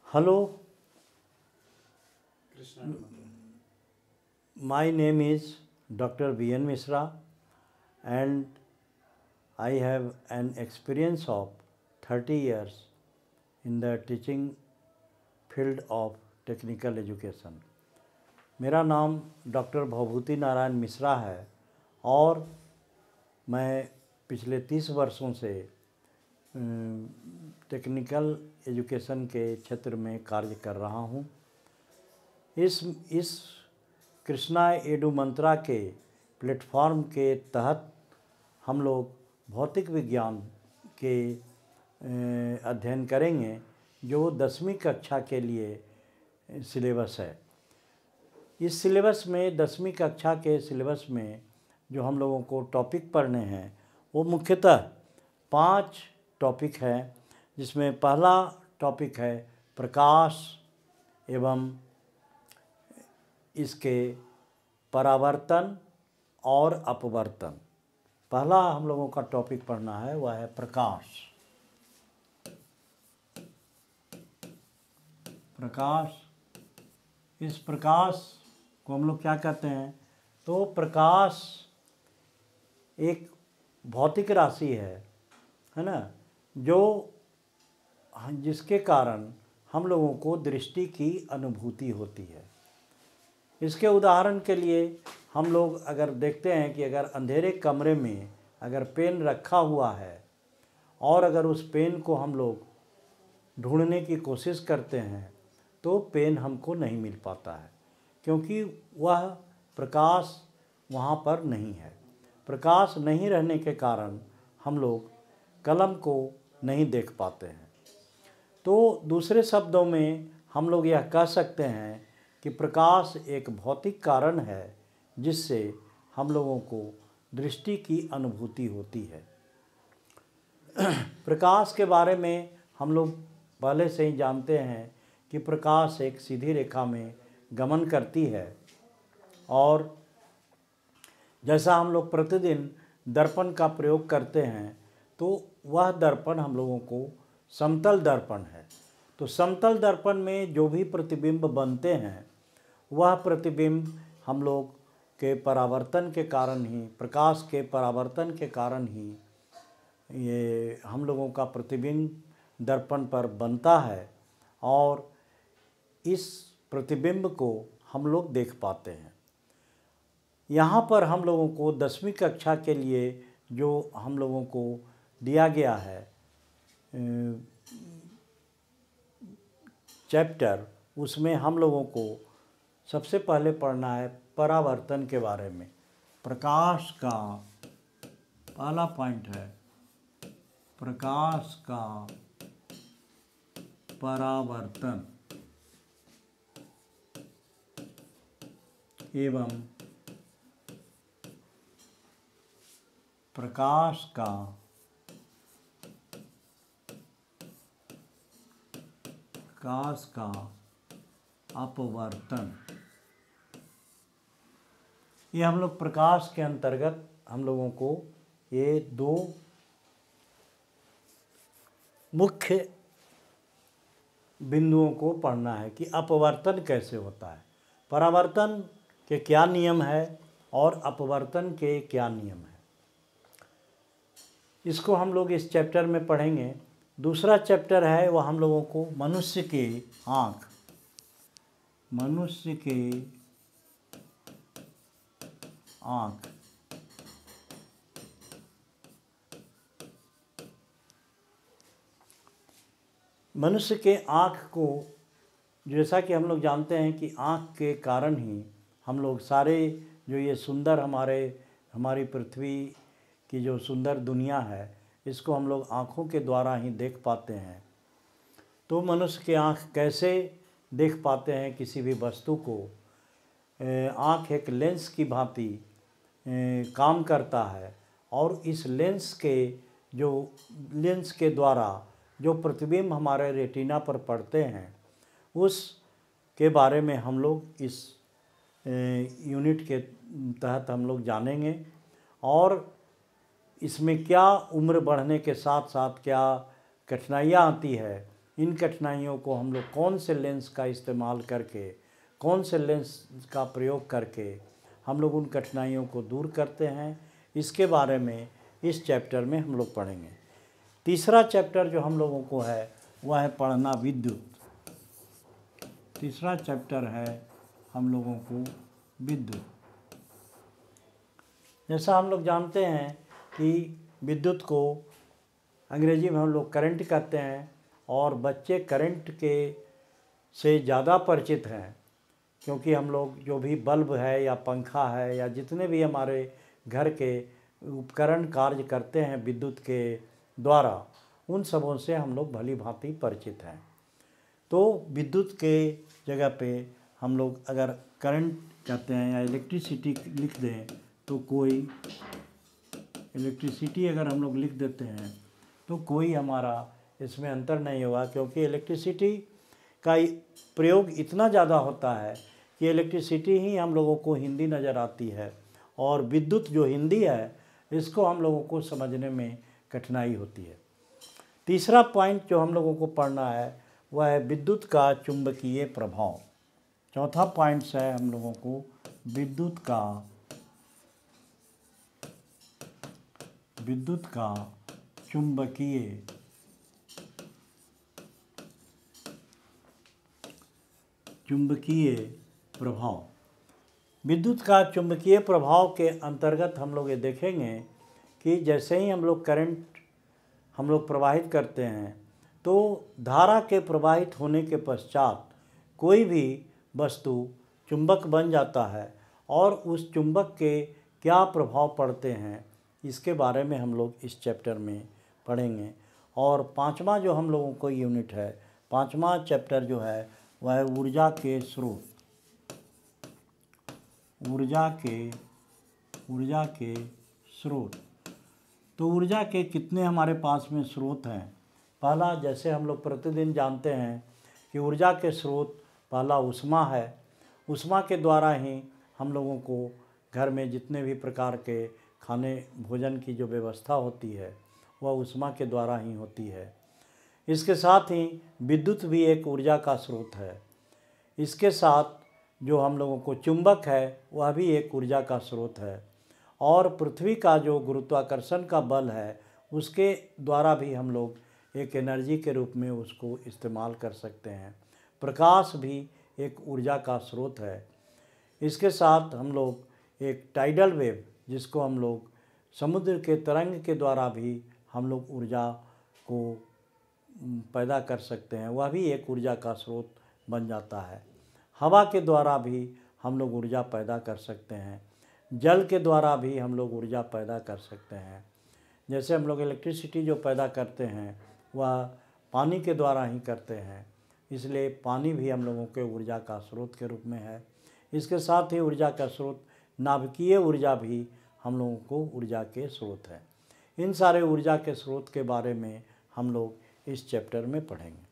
Hello, my name is Dr. B.N. Misra and I have an experience of 30 years in the teaching field of technical education. मेरा नाम doctor Bhavabhuti Narayan Mishra है और मैं पिछले 30 वर्षों से टेक्निकल एजुकेशन के क्षेत्र में कार्य कर रहा हूँ। इस कृष्णा एडू मंत्रा के प्लेटफॉर्म के तहत हम लोग भौतिक विज्ञान के अध्ययन करेंगे जो 10वीं कक्षा के लिए सिलेबस है। इस सिलेबस में 10वीं कक्षा के सिलेबस में जो हम लोगों को टॉपिक पढ़ने हैं वो मुख्यतः 5 टॉपिक हैं, जिसमें पहला टॉपिक है प्रकाश एवं इसके परावर्तन और अपवर्तन। पहला हम लोगों का टॉपिक पढ़ना है वह है प्रकाश। इस प्रकाश को हम लोग क्या कहते हैं? तो प्रकाश एक भौतिक राशि है ना, जो जिसके कारण हम लोगों को दृष्टि की अनुभूति होती है। इसके उदाहरण के लिए हम लोग अगर देखते हैं कि अगर अंधेरे कमरे में अगर पेन रखा हुआ है और अगर उस पेन को हम लोग ढूंढने की कोशिश करते हैं तो पेन हमको नहीं मिल पाता है, क्योंकि वह प्रकाश वहाँ पर नहीं है। प्रकाश नहीं रहने के कारण हम लोग कलम को नहीं देख पाते हैं। तो दूसरे शब्दों में हम लोग यह कह सकते हैं कि प्रकाश एक भौतिक कारण है जिससे हम लोगों को दृष्टि की अनुभूति होती है। प्रकाश के बारे में हम लोग पहले से ही जानते हैं कि प्रकाश एक सीधी रेखा में गमन करती है और जैसा हम लोग प्रतिदिन दर्पण का प्रयोग करते हैं तो वह दर्पण हम लोगों को समतल दर्पण है। तो समतल दर्पण में जो भी प्रतिबिंब बनते हैं वह प्रतिबिंब हम लोग के परावर्तन के कारण ही, प्रकाश के परावर्तन के कारण ही ये हम लोगों का प्रतिबिंब दर्पण पर बनता है और इस प्रतिबिंब को हम लोग देख पाते हैं। यहाँ पर हम लोगों को 10वीं कक्षा के लिए जो हम लोगों को दिया गया है चैप्टर, उसमें हम लोगों को सबसे पहले पढ़ना है परावर्तन के बारे में। प्रकाश का पहला पॉइंट है प्रकाश का परावर्तन एवं प्रकाश का अपवर्तन। ये हम लोग प्रकाश के अंतर्गत हम लोगों को ये 2 मुख्य बिंदुओं को पढ़ना है कि अपवर्तन कैसे होता है, परावर्तन के क्या नियम है और अपवर्तन के क्या नियम है। इसको हम लोग इस चैप्टर में पढ़ेंगे। दूसरा चैप्टर है वह हम लोगों को मनुष्य के आँख मनुष्य के आँख को, जैसा कि हम लोग जानते हैं कि आँख के कारण ही हम लोग सारे जो ये सुंदर हमारी पृथ्वी की जो सुंदर दुनिया है इसको हम लोग आँखों के द्वारा ही देख पाते हैं। तो मनुष्य के आँख कैसे देख पाते हैं किसी भी वस्तु को? आँख एक लेंस की भांति काम करता है और इस लेंस के द्वारा जो प्रतिबिंब हमारे रेटिना पर पड़ते हैं उस के बारे में हम लोग इस यूनिट के तहत हम लोग जानेंगे और इसमें क्या उम्र बढ़ने के साथ साथ क्या कठिनाइयाँ आती है इन कठिनाइयों को हम लोग कौन से लेंस का इस्तेमाल करके, कौन से लेंस का प्रयोग करके हम लोग उन कठिनाइयों को दूर करते हैं, इसके बारे में इस चैप्टर में हम लोग पढ़ेंगे। तीसरा चैप्टर जो हम लोगों को है वह है पढ़ना विद्युत। तीसरा चैप्टर है हम लोगों को विद्युत। जैसा हम लोग जानते हैं कि विद्युत को अंग्रेजी में हम लोग करंट कहते हैं, और बच्चे करंट के से ज़्यादा परिचित हैं, क्योंकि हम लोग जो भी बल्ब है या पंखा है या जितने भी हमारे घर के उपकरण कार्य करते हैं विद्युत के द्वारा, उन सबों से हम लोग भली भांति परिचित हैं। तो विद्युत के जगह पे हम लोग अगर करंट कहते हैं या इलेक्ट्रिसिटी लिख दें तो कोई इलेक्ट्रिसिटी अगर हम लोग लिख देते हैं तो कोई हमारा इसमें अंतर नहीं होगा, क्योंकि इलेक्ट्रिसिटी का प्रयोग इतना ज़्यादा होता है कि इलेक्ट्रिसिटी ही हम लोगों को हिंदी नज़र आती है, और विद्युत जो हिंदी है इसको हम लोगों को समझने में कठिनाई होती है। तीसरा पॉइंट जो हम लोगों को पढ़ना है वह है विद्युत का चुंबकीय प्रभाव। चौथा पॉइंट है हम लोगों को विद्युत का चुंबकीय प्रभाव। विद्युत का चुंबकीय प्रभाव के अंतर्गत हम लोग ये देखेंगे कि जैसे ही हम लोग करंट हम लोग प्रवाहित करते हैं तो धारा के प्रवाहित होने के पश्चात कोई भी वस्तु चुंबक बन जाता है, और उस चुंबक के क्या प्रभाव पड़ते हैं इसके बारे में हम लोग इस चैप्टर में पढ़ेंगे। और पांचवा जो हम लोगों को यूनिट है, पांचवा चैप्टर जो है वह है ऊर्जा के स्रोत। ऊर्जा के स्रोत। तो ऊर्जा के कितने हमारे पास में स्रोत हैं। पहला, जैसे हम लोग प्रतिदिन जानते हैं कि ऊर्जा के स्रोत पहला ऊष्मा है। ऊष्मा के द्वारा ही हम लोगों को घर में जितने भी प्रकार के खाने भोजन की जो व्यवस्था होती है वह ऊष्मा के द्वारा ही होती है। इसके साथ ही विद्युत भी एक ऊर्जा का स्रोत है। इसके साथ जो हम लोगों को चुंबक है वह भी एक ऊर्जा का स्रोत है, और पृथ्वी का जो गुरुत्वाकर्षण का बल है उसके द्वारा भी हम लोग एक एनर्जी के रूप में उसको इस्तेमाल कर सकते हैं। प्रकाश भी एक ऊर्जा का स्रोत है। इसके साथ हम लोग एक टाइडल वेव, जिसको हम लोग समुद्र के तरंग के द्वारा भी हम लोग ऊर्जा को पैदा कर सकते हैं, वह भी एक ऊर्जा का स्रोत बन जाता है। हवा के द्वारा भी हम लोग ऊर्जा पैदा कर सकते हैं। जल के द्वारा भी हम लोग ऊर्जा पैदा कर सकते हैं। जैसे हम लोग इलेक्ट्रिसिटी जो पैदा करते हैं वह पानी के द्वारा ही करते हैं, इसलिए पानी भी हम लोगों के ऊर्जा का स्रोत के रूप में है। इसके साथ ही ऊर्जा का स्रोत नाभिकीय ऊर्जा भी हम लोगों को ऊर्जा के स्रोत है। इन सारे ऊर्जा के स्रोत के बारे में हम लोग इस चैप्टर में पढ़ेंगे।